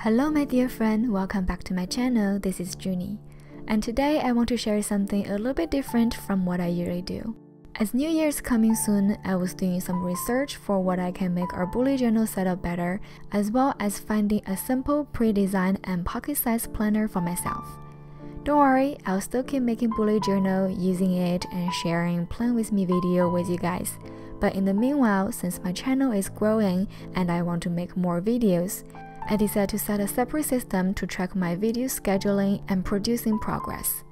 Hello my dear friend, welcome back to my channel. This is Junie, and today I want to share something a little bit different from what I usually do. As New Year's coming soon, I was doing some research for what I can make our bullet journal setup better, as well as finding a simple pre-designed and pocket-sized planner for myself. Don't worry, I'll still keep making bullet journal, using it and sharing plan with me video with you guys. But in the meanwhile, since my channel is growing and I want to make more videos, I decided to set a separate system to track my video scheduling and producing progress.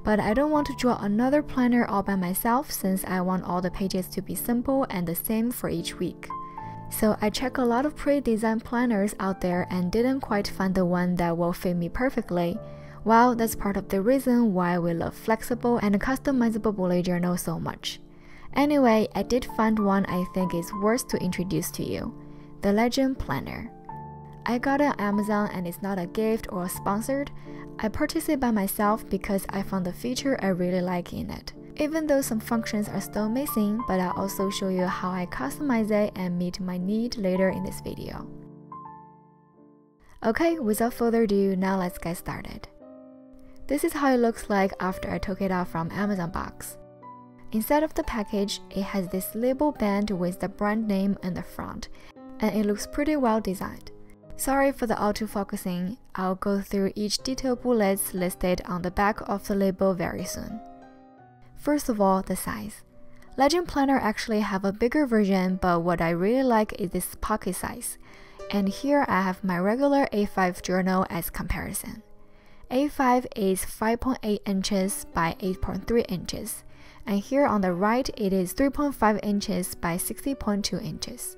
But I don't want to draw another planner all by myself since I want all the pages to be simple and the same for each week. So I checked a lot of pre-designed planners out there and didn't quite find the one that will fit me perfectly. Well, that's part of the reason why we love flexible and customizable bullet journal so much. Anyway, I did find one I think is worth to introduce to you, the Legend Planner. I got it on Amazon and it's not a gift or sponsored. I purchased it by myself because I found the feature I really like in it. Even though some functions are still missing, but I'll also show you how I customize it and meet my need later in this video. Okay, without further ado, now let's get started. This is how it looks like after I took it out from Amazon box. Inside of the package, it has this label band with the brand name in the front, and it looks pretty well designed. Sorry for the auto-focusing, I'll go through each detailed bullets listed on the back of the label very soon. First of all, the size. Legend Planner actually have a bigger version, but what I really like is this pocket size. And here I have my regular A5 journal as comparison. A5 is 5.8 inches by 8.3 inches, and here on the right it is 3.5 inches by 60.2 inches.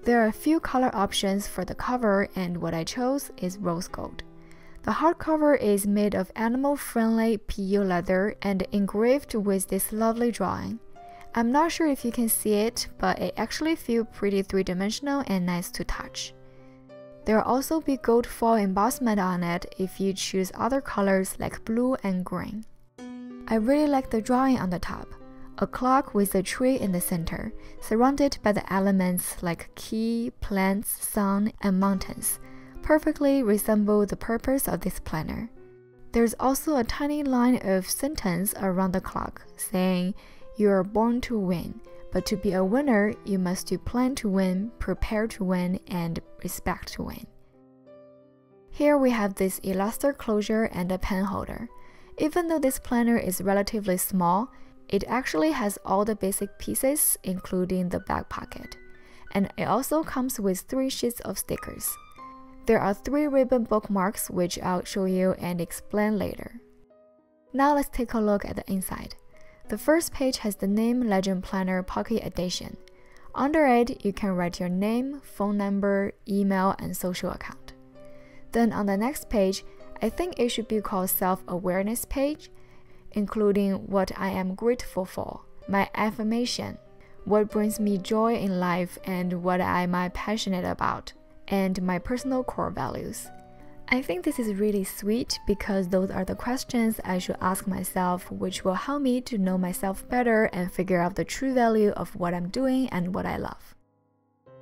There are a few color options for the cover, and what I chose is rose gold. The hardcover is made of animal-friendly PU leather and engraved with this lovely drawing. I'm not sure if you can see it, but it actually feels pretty three-dimensional and nice to touch. There will also be gold foil embossment on it if you choose other colors like blue and green. I really like the drawing on the top. A clock with a tree in the center, surrounded by the elements like key, plants, sun, and mountains, perfectly resemble the purpose of this planner. There's also a tiny line of sentence around the clock saying, "You are born to win, but to be a winner, you must plan to win, prepare to win, and expect to win." Here we have this elaster closure and a pen holder. Even though this planner is relatively small, it actually has all the basic pieces, including the back pocket. And it also comes with 3 sheets of stickers. There are 3 ribbon bookmarks, which I'll show you and explain later. Now let's take a look at the inside. The first page has the name Legend Planner Pocket Edition. Under it, you can write your name, phone number, email, and social account. Then on the next page, I think it should be called Self-Awareness page, including what I am grateful for, my affirmation, what brings me joy in life and what am I passionate about, and my personal core values. I think this is really sweet because those are the questions I should ask myself, which will help me to know myself better and figure out the true value of what I'm doing and what I love.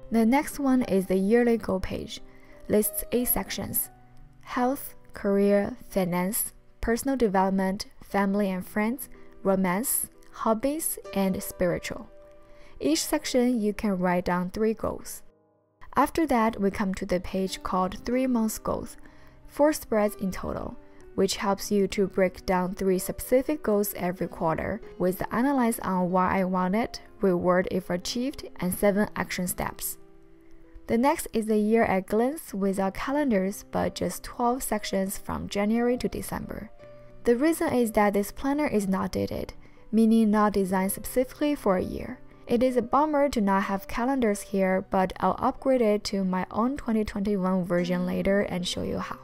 The next one is the yearly goal page. Lists 8 sections: health, career, finance, personal development, family and friends, romance, hobbies, and spiritual. Each section you can write down 3 goals. After that, we come to the page called 3 months goals, 4 spreads in total, which helps you to break down 3 specific goals every quarter with the analyze on why I want it, reward if achieved, and 7 action steps. The next is the year at glance without calendars, but just 12 sections from January to December. The reason is that this planner is not dated, meaning not designed specifically for a year. It is a bummer to not have calendars here, but I'll upgrade it to my own 2021 version later and show you how.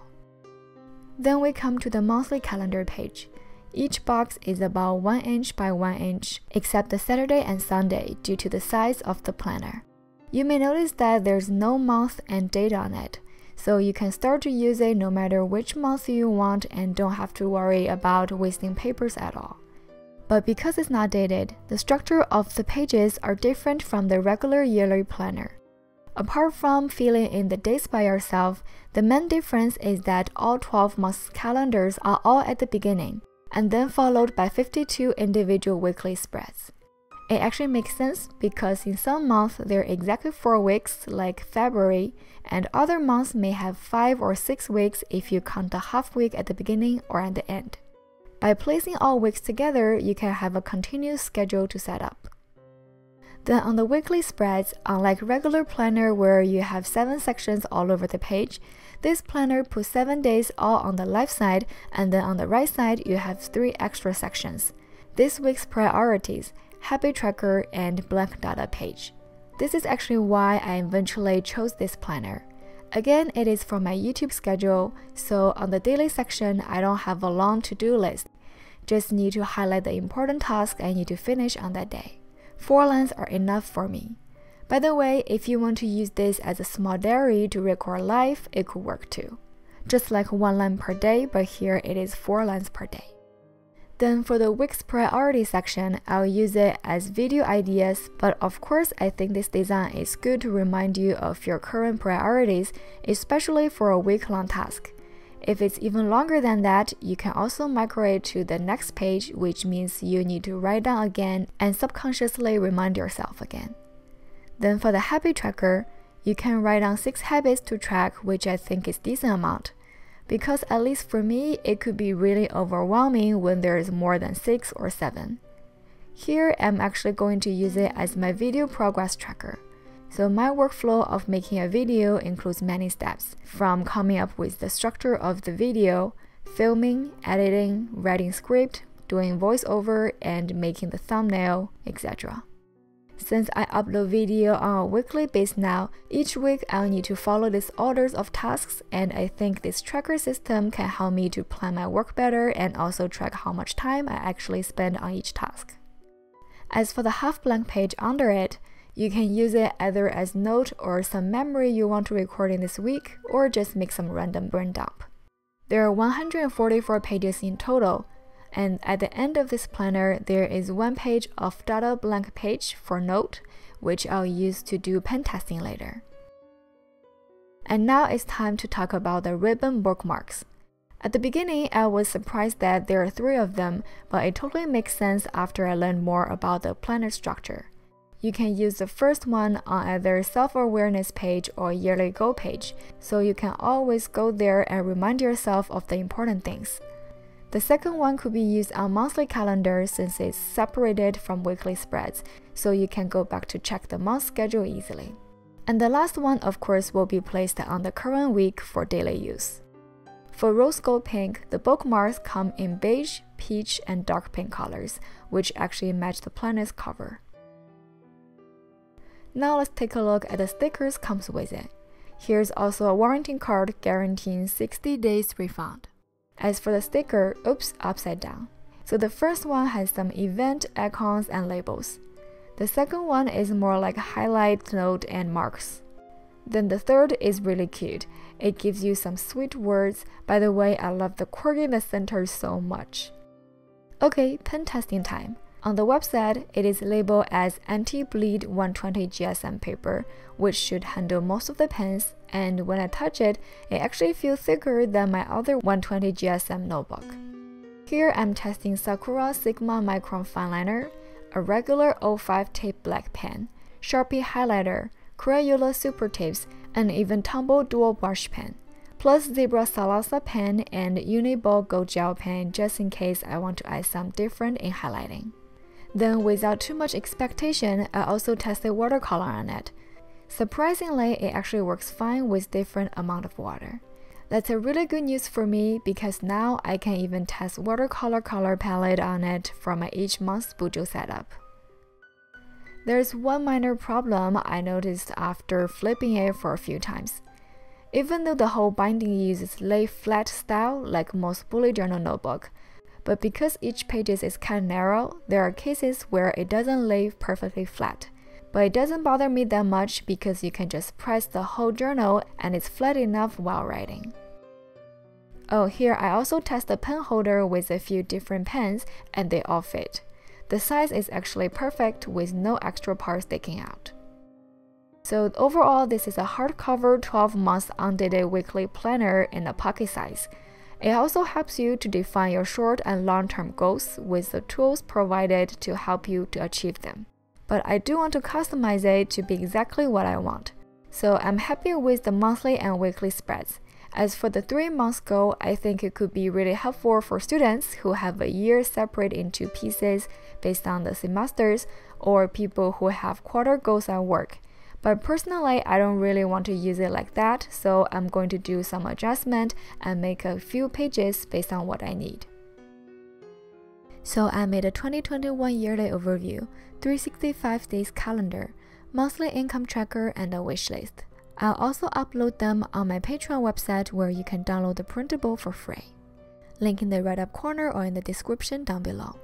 Then we come to the monthly calendar page. Each box is about 1 inch by 1 inch, except the Saturday and Sunday due to the size of the planner. You may notice that there's no month and date on it, so you can start to use it no matter which month you want and don't have to worry about wasting papers at all. But because it's not dated, the structure of the pages are different from the regular yearly planner. Apart from filling in the dates by yourself, the main difference is that all 12 months calendars are all at the beginning, and then followed by 52 individual weekly spreads. It actually makes sense because in some months there are exactly 4 weeks, like February, and other months may have 5 or 6 weeks if you count the half week at the beginning or at the end. By placing all weeks together, you can have a continuous schedule to set up. Then on the weekly spreads, unlike regular planner where you have 7 sections all over the page, this planner puts 7 days all on the left side, and then on the right side you have 3 extra sections. This week's priorities, habit tracker, and blank data page. This is actually why I eventually chose this planner. Again, it is for my YouTube schedule, so on the daily section I don't have a long to-do list. Just need to highlight the important tasks I need to finish on that day. 4 lines are enough for me. By the way, if you want to use this as a small diary to record live, it could work too. Just like 1 line per day, but here it is 4 lines per day. Then for the week's priority section, I'll use it as video ideas, but of course I think this design is good to remind you of your current priorities, especially for a week-long task. If it's even longer than that, you can also migrate to the next page, which means you need to write down again and subconsciously remind yourself again. Then for the habit tracker, you can write down 6 habits to track, which I think is decent amount. Because at least for me, it could be really overwhelming when there is more than 6 or 7. Here, I'm actually going to use it as my video progress tracker. So my workflow of making a video includes many steps, from coming up with the structure of the video, filming, editing, writing script, doing voiceover, and making the thumbnail, etc. Since I upload video on a weekly basis now, each week I'll need to follow these orders of tasks, and I think this tracker system can help me to plan my work better and also track how much time I actually spend on each task. As for the half blank page under it, you can use it either as note or some memory you want to record in this week, or just make some random brain dump. There are 144 pages in total, and at the end of this planner, there is 1 page of data blank page for note, which I'll use to do pen testing later. And now it's time to talk about the ribbon bookmarks. At the beginning, I was surprised that there are 3 of them, but it totally makes sense after I learned more about the planner structure. You can use the first one on either self-awareness page or yearly goal page, so you can always go there and remind yourself of the important things. The second one could be used on monthly calendar since it's separated from weekly spreads, so you can go back to check the month schedule easily. And the last one, of course, will be placed on the current week for daily use. For rose gold pink, the bookmarks come in beige, peach, and dark pink colors, which actually match the planner's cover. Now let's take a look at the stickers comes with it. Here's also a warranty card guaranteeing 60 days refund. As for the sticker, oops, upside down. So the first one has some event icons and labels. The second one is more like highlight, note, and marks. Then the third is really cute. It gives you some sweet words. By the way, I love the corgi in the center so much. Okay, pen testing time. On the website, it is labeled as anti-bleed 120 GSM paper, which should handle most of the pens, and when I touch it, it actually feels thicker than my other 120 GSM notebook. Here I'm testing Sakura Sigma Micron Fineliner, a regular 05 tape black pen, Sharpie highlighter, Crayola super tapes, and even Tumble dual brush pen, plus Zebra Salasa pen and Uniball Gold gel pen just in case I want to add some different in highlighting. Then without too much expectation, I also tested watercolor on it. Surprisingly, it actually works fine with different amount of water. That's a really good news for me because now I can even test watercolor color palette on it for my each month's Bujo setup. There's one minor problem I noticed after flipping it for a few times. Even though the whole binding uses lay flat style like most bullet journal notebook, but because each page is kind of narrow, there are cases where it doesn't lay perfectly flat. But it doesn't bother me that much because you can just press the whole journal and it's flat enough while writing. Oh, here I also test the pen holder with a few different pens and they all fit. The size is actually perfect with no extra parts sticking out. So overall, this is a hardcover 12-month undated weekly planner in a pocket size. It also helps you to define your short and long-term goals with the tools provided to help you to achieve them. But I do want to customize it to be exactly what I want. So I'm happy with the monthly and weekly spreads. As for the 3-month goal, I think it could be really helpful for students who have a year separated into pieces based on the semesters, or people who have quarter goals at work. But personally, I don't really want to use it like that, so I'm going to do some adjustment and make a few pages based on what I need. So I made a 2021 yearly overview, 365 days calendar, monthly income tracker, and a wish list. I'll also upload them on my Patreon website where you can download the printable for free. Link in the right up corner or in the description down below.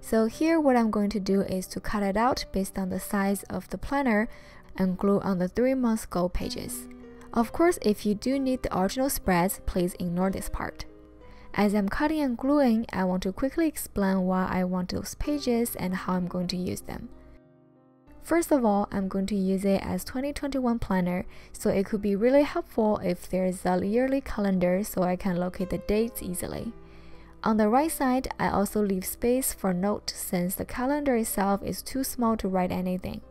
So here what I'm going to do is to cut it out based on the size of the planner and glue on the 3-month goal pages. Of course, if you do need the original spreads, please ignore this part. As I'm cutting and gluing, I want to quickly explain why I want those pages and how I'm going to use them. First of all, I'm going to use it as 2021 planner, so it could be really helpful if there's a yearly calendar so I can locate the dates easily. On the right side, I also leave space for notes since the calendar itself is too small to write anything,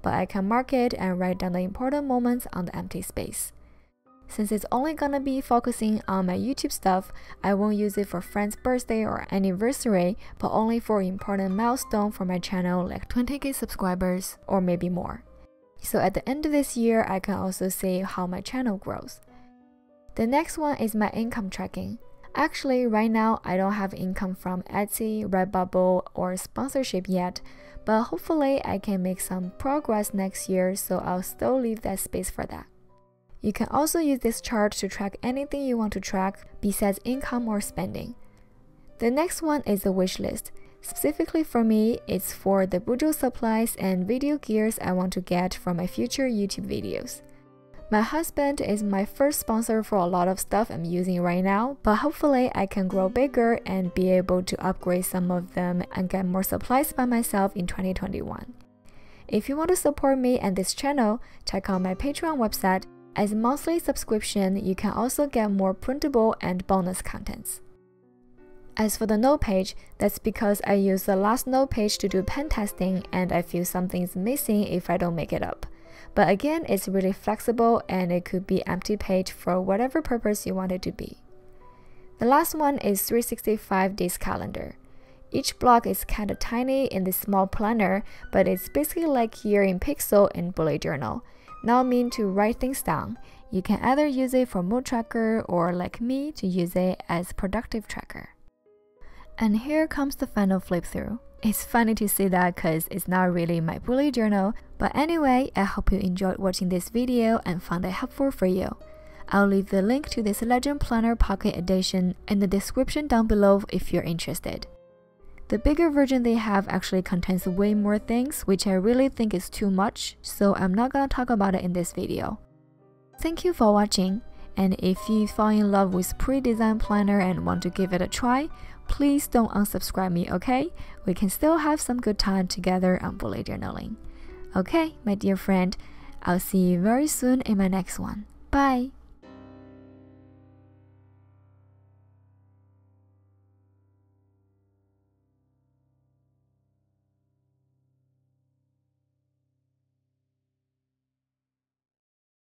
but I can mark it and write down the important moments on the empty space. Since it's only gonna be focusing on my YouTube stuff, I won't use it for friends' birthday or anniversary, but only for important milestone for my channel like 20k subscribers or maybe more. So at the end of this year, I can also see how my channel grows. The next one is my income tracking. Actually, right now, I don't have income from Etsy, Redbubble, or sponsorship yet, but hopefully I can make some progress next year, so I'll still leave that space for that. You can also use this chart to track anything you want to track besides income or spending. The next one is the wish list. Specifically for me, it's for the Bujo supplies and video gears I want to get for my future YouTube videos. My husband is my first sponsor for a lot of stuff I'm using right now, but hopefully I can grow bigger and be able to upgrade some of them and get more supplies by myself in 2021. If you want to support me and this channel, check out my Patreon website. As a monthly subscription, you can also get more printable and bonus contents. As for the note page, that's because I use the last note page to do pen testing and I feel something's missing if I don't make it up. But again, it's really flexible and it could be empty page for whatever purpose you want it to be. The last one is 365 days calendar. Each block is kinda tiny in this small planner, but it's basically like here in Pixel in bullet journal. Now mean to write things down. You can either use it for mood tracker or like me to use it as productive tracker. And here comes the final flip through. It's funny to see that because it's not really my bullet journal, but anyway, I hope you enjoyed watching this video and found it helpful for you. I'll leave the link to this Legend Planner Pocket Edition in the description down below if you're interested. The bigger version they have actually contains way more things, which I really think is too much, so I'm not gonna talk about it in this video. Thank you for watching, and if you fall in love with pre-designed planner and want to give it a try, please don't unsubscribe me, okay? We can still have some good time together on bullet journaling. Okay, my dear friend, I'll see you very soon in my next one. Bye!